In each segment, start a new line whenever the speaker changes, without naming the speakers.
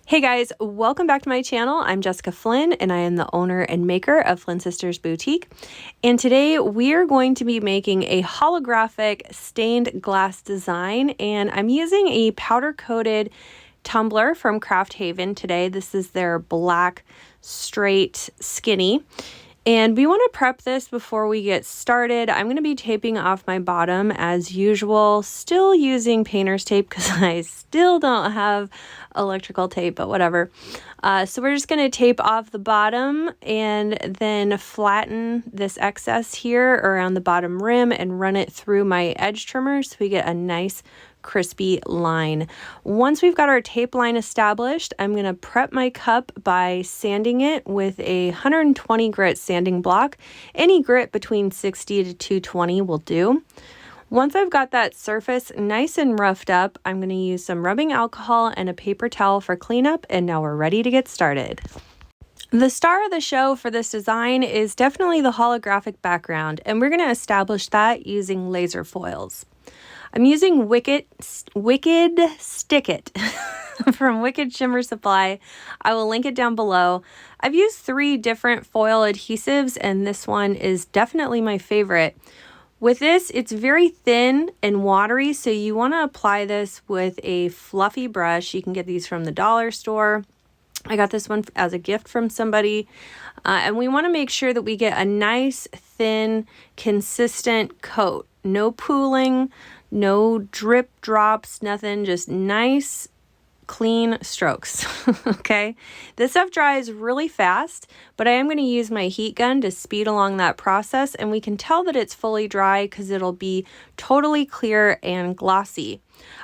Hey guys, welcome back to my channel. I'm Jessica Flynn and I am the owner and maker of Flynn Sisters Boutique. And today we are going to be making a holographic stained glass design, and I'm using a powder coated tumbler from Craft Haven today. This is their black straight skinny. And we want to prep this before we get started. I'm going to be taping off my bottom as usual, still using painter's tape because I still don't have electrical tape, but whatever. So we're just going to tape off the bottom and then flatten this excess here around the bottom rim and run it through my edge trimmer so we get a nice crispy line. Once we've got our tape line established, I'm going to prep my cup by sanding it with a 120 grit sanding block. Any grit between 60 to 220 will do. Once I've got that surface nice and roughed up, I'm going to use some rubbing alcohol and a paper towel for cleanup, and now we're ready to get started. The star of the show for this design is definitely the holographic background, and we're going to establish that using laser foils. I'm using Wicked Stick It from Wicked Shimmer Supply. I will link it down below. I've used 3 different foil adhesives, and this one is definitely my favorite. With this, it's very thin and watery, so you want to apply this with a fluffy brush. You can get these from the dollar store. I got this one as a gift from somebody. And we want to make sure that we get a nice, thin, consistent coat. No pooling, no drip drops, nothing, just nice, clean strokes, okay? This stuff dries really fast, but I am going to use my heat gun to speed along that process, and we can tell that it's fully dry because it'll be totally clear and glossy.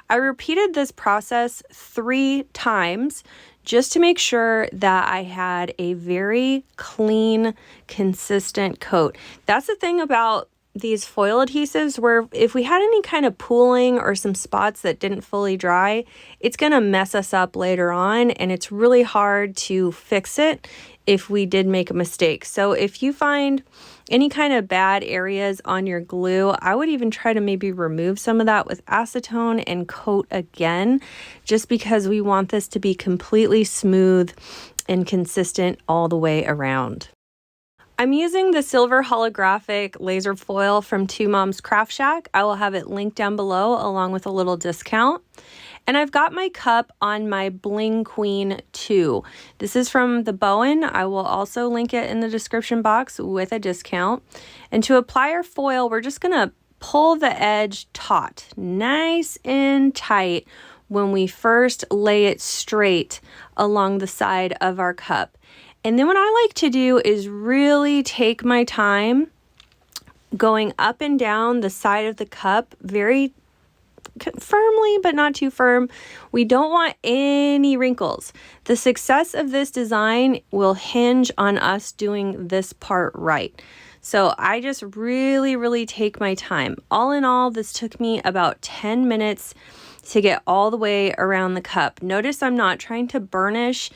I repeated this process 3 times just to make sure that I had a very clean, consistent coat. That's the thing about these foil adhesives, where if we had any kind of pooling or some spots that didn't fully dry, it's going to mess us up later on, and it's really hard to fix it if we did make a mistake. So if you find any kind of bad areas on your glue, I would even try to maybe remove some of that with acetone and coat again, just because we want this to be completely smooth and consistent all the way around. I'm using the silver holographic laser foil from Two Moms Craft Shack. I will have it linked down below along with a little discount. And I've got my cup on my Bling Queen 2. This is from the Bowen. I will also link it in the description box with a discount. And to apply our foil, we're just going to pull the edge taut, nice and tight when we first lay it straight along the side of our cup. And then what I like to do is really take my time going up and down the side of the cup very firmly, but not too firm. We don't want any wrinkles. The success of this design will hinge on us doing this part right. So I just really take my time. All in all, this took me about 10 minutes to get all the way around the cup. Notice I'm not trying to burnish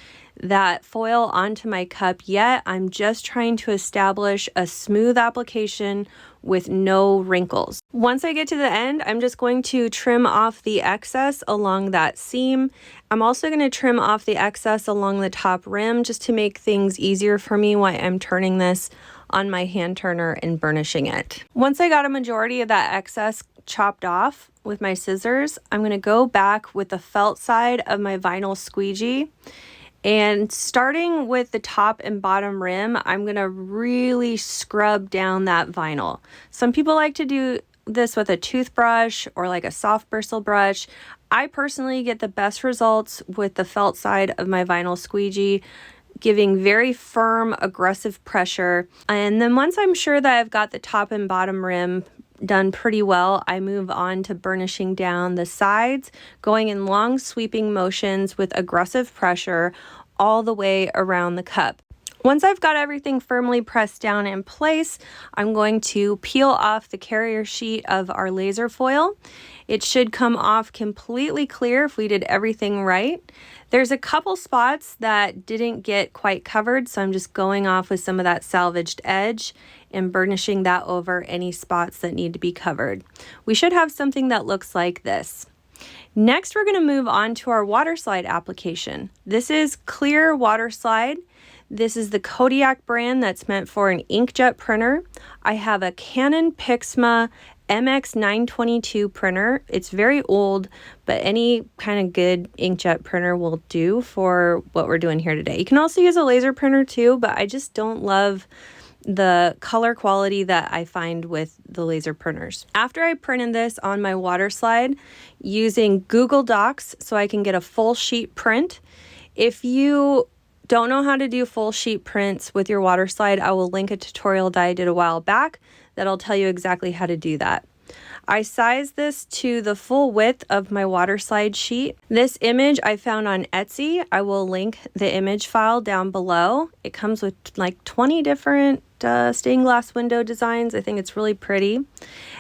that foil onto my cup yet. I'm just trying to establish a smooth application with no wrinkles. Once I get to the end, I'm just going to trim off the excess along that seam. I'm also going to trim off the excess along the top rim just to make things easier for me while I'm turning this on my hand turner and burnishing it. Once I got a majority of that excess chopped off with my scissors, I'm going to go back with the felt side of my vinyl squeegee. And starting with the top and bottom rim, I'm going to really scrub down that vinyl. Some people like to do this with a toothbrush or like a soft bristle brush. I personally get the best results with the felt side of my vinyl squeegee, giving very firm, aggressive pressure. And then once I'm sure that I've got the top and bottom rim done pretty well, I move on to burnishing down the sides, going in long sweeping motions with aggressive pressure all the way around the cup. Once I've got everything firmly pressed down in place, I'm going to peel off the carrier sheet of our laser foil. It should come off completely clear if we did everything right. There's a couple spots that didn't get quite covered, so I'm just going off with some of that salvaged edge and burnishing that over any spots that need to be covered. We should have something that looks like this. Next, we're going to move on to our waterslide application. This is clear waterslide. This is the Kodiak brand that's meant for an inkjet printer. I have a Canon Pixma MX922 printer. It's very old, but any kind of good inkjet printer will do for what we're doing here today. You can also use a laser printer too, but I just don't love the color quality that I find with the laser printers. After I printed this on my waterslide using Google Docs so I can get a full sheet print. If you don't know how to do full sheet prints with your waterslide, I will link a tutorial that I did a while back that'll tell you exactly how to do that. I sized this to the full width of my waterslide sheet. This image I found on Etsy. I will link the image file down below. It comes with like 20 different stained glass window designs. I think it's really pretty.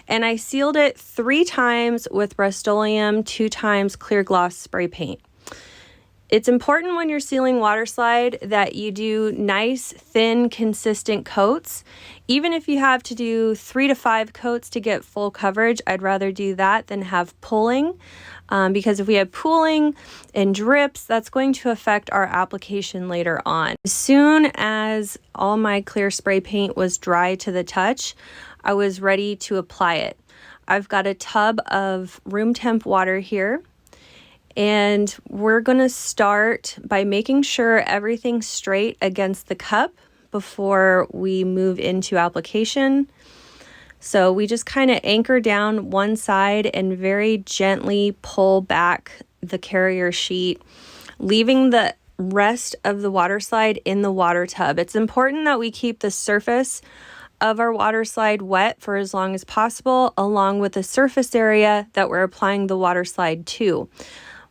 And I sealed it 3 times with Rust-Oleum, 2 times clear gloss spray paint. It's important when you're sealing waterslide that you do nice, thin, consistent coats. Even if you have to do 3 to 5 coats to get full coverage, I'd rather do that than have pooling. Because if we have pooling and drips, that's going to affect our application later on. As soon as all my clear spray paint was dry to the touch, I was ready to apply it. I've got a tub of room temp water here. And we're going to start by making sure everything's straight against the cup before we move into application. So we just kind of anchor down one side and very gently pull back the carrier sheet, leaving the rest of the waterslide in the water tub. It's important that we keep the surface of our waterslide wet for as long as possible, along with the surface area that we're applying the waterslide to.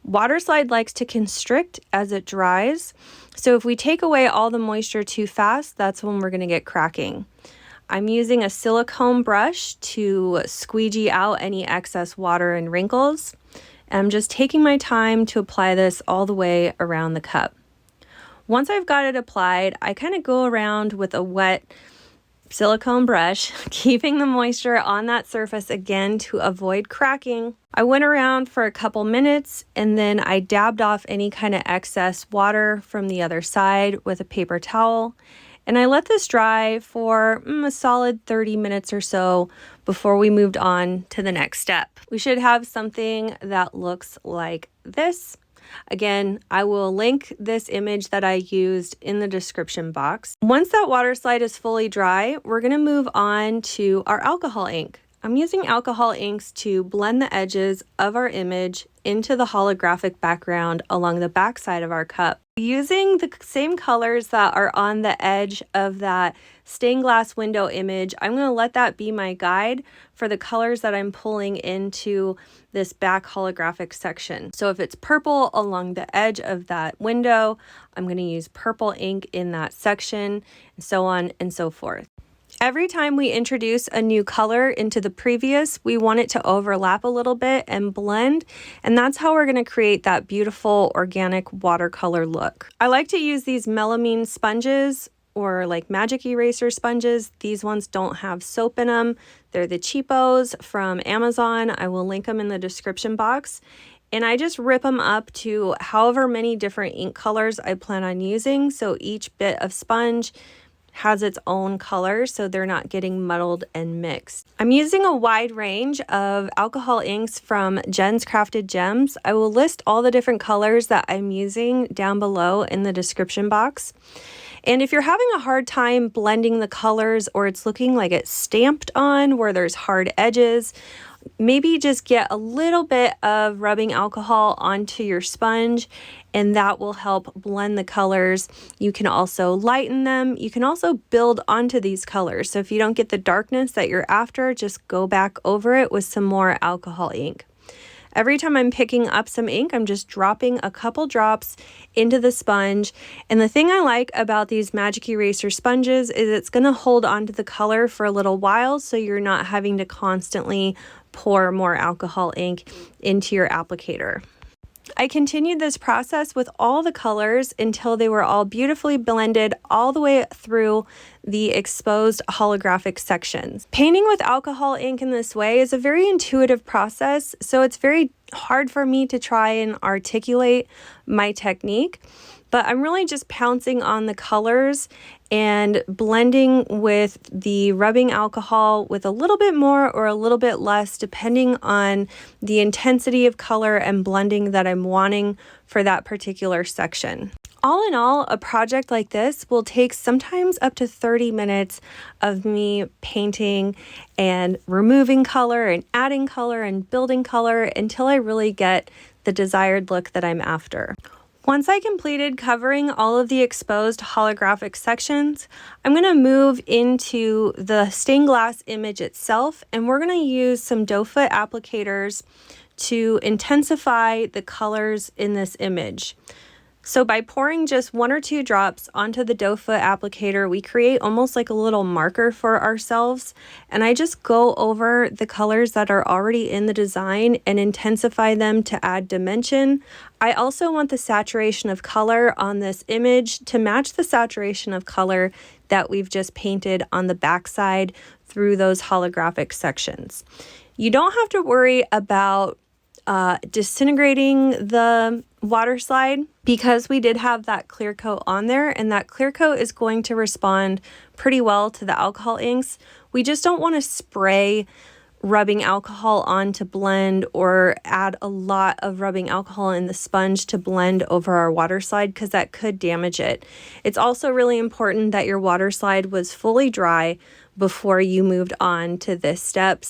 Waterslide likes to constrict as it dries, so if we take away all the moisture too fast, that's when we're going to get cracking. I'm using a silicone brush to squeegee out any excess water and wrinkles. I'm just taking my time to apply this all the way around the cup. Once I've got it applied, I kind of go around with a wet silicone brush, keeping the moisture on that surface again to avoid cracking. I went around for a couple minutes and then I dabbed off any kind of excess water from the other side with a paper towel. And I let this dry for a solid 30 minutes or so before we moved on to the next step. We should have something that looks like this. Again, I will link this image that I used in the description box. Once that waterslide is fully dry, we're going to move on to our alcohol ink. I'm using alcohol inks to blend the edges of our image into the holographic background along the back side of our cup. Using the same colors that are on the edge of that stained glass window image, I'm going to let that be my guide for the colors that I'm pulling into this back holographic section. So if it's purple along the edge of that window, I'm going to use purple ink in that section, and so on and so forth. Every time we introduce a new color into the previous, we want it to overlap a little bit and blend, and that's how we're going to create that beautiful organic watercolor look. I like to use these melamine sponges or like magic eraser sponges. These ones don't have soap in them. They're the cheapos from Amazon. I will link them in the description box. And I just rip them up to however many different ink colors I plan on using. So each bit of sponge has its own color, so they're not getting muddled and mixed. I'm using a wide range of alcohol inks from Jen's Crafted Gems. I will list all the different colors that I'm using down below in the description box. And if you're having a hard time blending the colors, or it's looking like it's stamped on where there's hard edges, maybe just get a little bit of rubbing alcohol onto your sponge, and that will help blend the colors. You can also lighten them. You can also build onto these colors. So if you don't get the darkness that you're after, just go back over it with some more alcohol ink. Every time I'm picking up some ink, I'm just dropping a couple drops into the sponge. And the thing I like about these magic eraser sponges is it's going to hold onto the color for a little while, so you're not having to constantly pour more alcohol ink into your applicator. I continued this process with all the colors until they were all beautifully blended all the way through the exposed holographic sections. Painting with alcohol ink in this way is a very intuitive process, so it's very hard for me to try and articulate my technique, but I'm really just pouncing on the colors and blending with the rubbing alcohol with a little bit more or a little bit less, depending on the intensity of color and blending that I'm wanting for that particular section. All in all, a project like this will take sometimes up to 30 minutes of me painting and removing color and adding color and building color until I really get the desired look that I'm after. Once I completed covering all of the exposed holographic sections, I'm going to move into the stained glass image itself, and we're going to use some doe foot applicators to intensify the colors in this image. So by pouring just 1 or 2 drops onto the doe foot applicator, we create almost like a little marker for ourselves. And I just go over the colors that are already in the design and intensify them to add dimension. I also want the saturation of color on this image to match the saturation of color that we've just painted on the backside through those holographic sections. You don't have to worry about disintegrating the water slide because we did have that clear coat on there, and that clear coat is going to respond pretty well to the alcohol inks. We just don't want to spray rubbing alcohol on to blend or add a lot of rubbing alcohol in the sponge to blend over our water slide because that could damage it. It's also really important that your water slide was fully dry before you moved on to this step.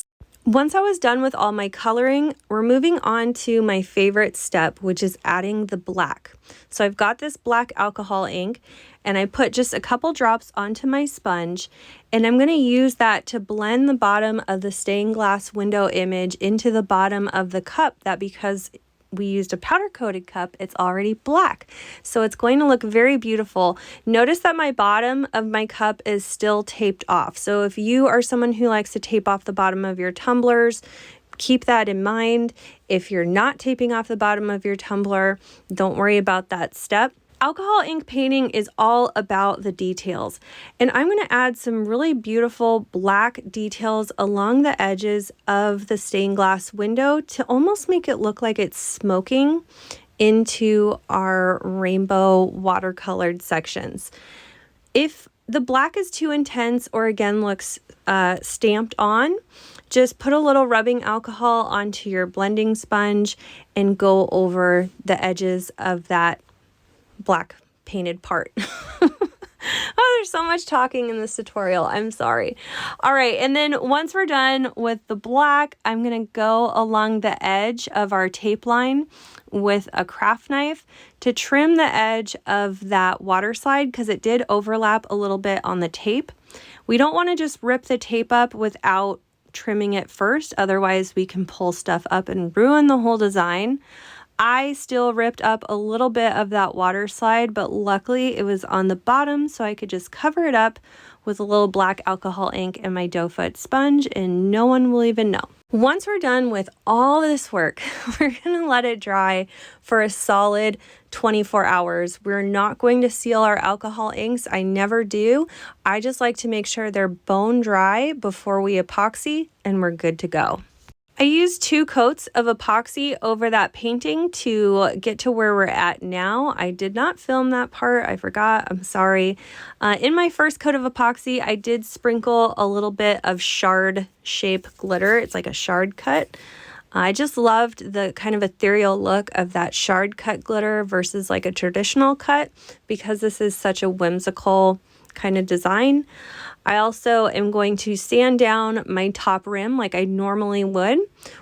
Once I was done with all my coloring, we're moving on to my favorite step, which is adding the black. So I've got this black alcohol ink, and I put just a couple drops onto my sponge, and I'm going to use that to blend the bottom of the stained glass window image into the bottom of the cup, that because we used a powder coated cup, it's already black. So it's going to look very beautiful. Notice that my bottom of my cup is still taped off. So if you are someone who likes to tape off the bottom of your tumblers, keep that in mind. If you're not taping off the bottom of your tumbler, don't worry about that step. Alcohol ink painting is all about the details, and I'm going to add some really beautiful black details along the edges of the stained glass window to almost make it look like it's smoking into our rainbow watercolored sections. If the black is too intense or again looks stamped on, just put a little rubbing alcohol onto your blending sponge and go over the edges of that black painted part. Oh, there's so much talking in this tutorial. I'm sorry. All right, and then once we're done with the black, I'm going to go along the edge of our tape line with a craft knife to trim the edge of that water slide because it did overlap a little bit on the tape. We don't want to just rip the tape up without trimming it first, otherwise we can pull stuff up and ruin the whole design. I still ripped up a little bit of that water slide, but luckily it was on the bottom, so I could just cover it up with a little black alcohol ink and my doe foot sponge, and no one will even know. Once we're done with all this work, we're gonna let it dry for a solid 24 hours. We're not going to seal our alcohol inks. I never do. I just like to make sure they're bone dry before we epoxy, and we're good to go. I used 2 coats of epoxy over that painting to get to where we're at now. I did not film that part. I forgot. I'm sorry. In my first coat of epoxy, I did sprinkle a little bit of shard shape glitter. It's like a shard cut. I just loved the kind of ethereal look of that shard cut glitter versus like a traditional cut because this is such a whimsical kind of design. I also am going to sand down my top rim like I normally would.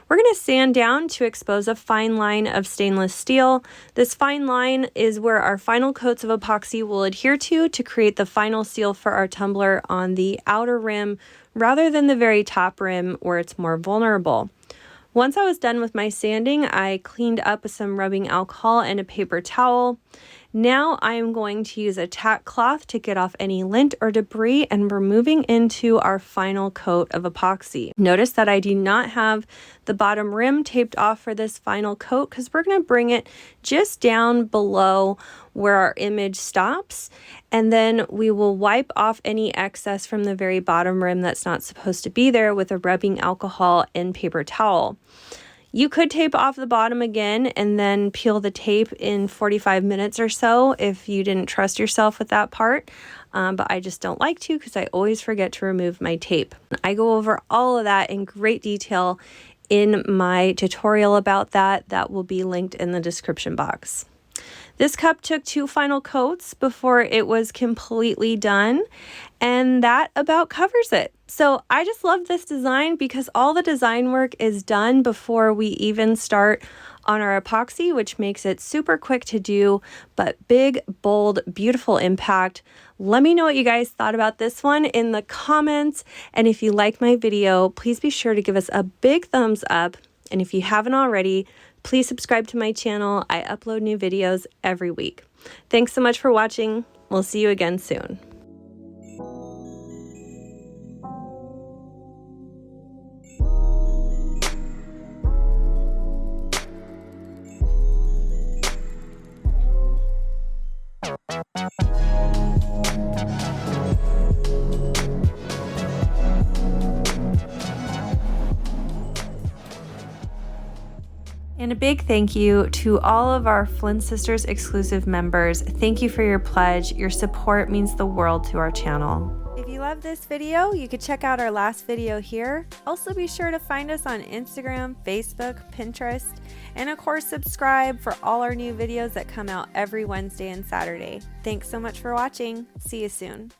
We're going to sand down to expose a fine line of stainless steel. This fine line is where our final coats of epoxy will adhere to create the final seal for our tumbler on the outer rim rather than the very top rim where it's more vulnerable. Once I was done with my sanding, I cleaned up with some rubbing alcohol and a paper towel. Now I am going to use a tack cloth to get off any lint or debris, and we're moving into our final coat of epoxy. Notice that I do not have the bottom rim taped off for this final coat because we're going to bring it just down below where our image stops, and then we will wipe off any excess from the very bottom rim that's not supposed to be there with a rubbing alcohol and paper towel. You could tape off the bottom again and then peel the tape in 45 minutes or so if you didn't trust yourself with that part. But I just don't like to because I always forget to remove my tape. I go over all of that in great detail in my tutorial about that. That will be linked in the description box. This cup took 2 final coats before it was completely done, and that about covers it. So I just love this design because all the design work is done before we even start on our epoxy, which makes it super quick to do, but big, bold, beautiful impact. Let me know what you guys thought about this one in the comments, and if you like my video, please be sure to give us a big thumbs up, and if you haven't already, please subscribe to my channel. I upload new videos every week. Thanks so much for watching. We'll see you again soon. And a big thank you to all of our Flynn Sisters exclusive members. Thank you for your pledge. Your support means the world to our channel. If you love this video, you could check out our last video here. Also be sure to find us on Instagram, Facebook, Pinterest, and of course subscribe for all our new videos that come out every Wednesday and Saturday. Thanks so much for watching. See you soon.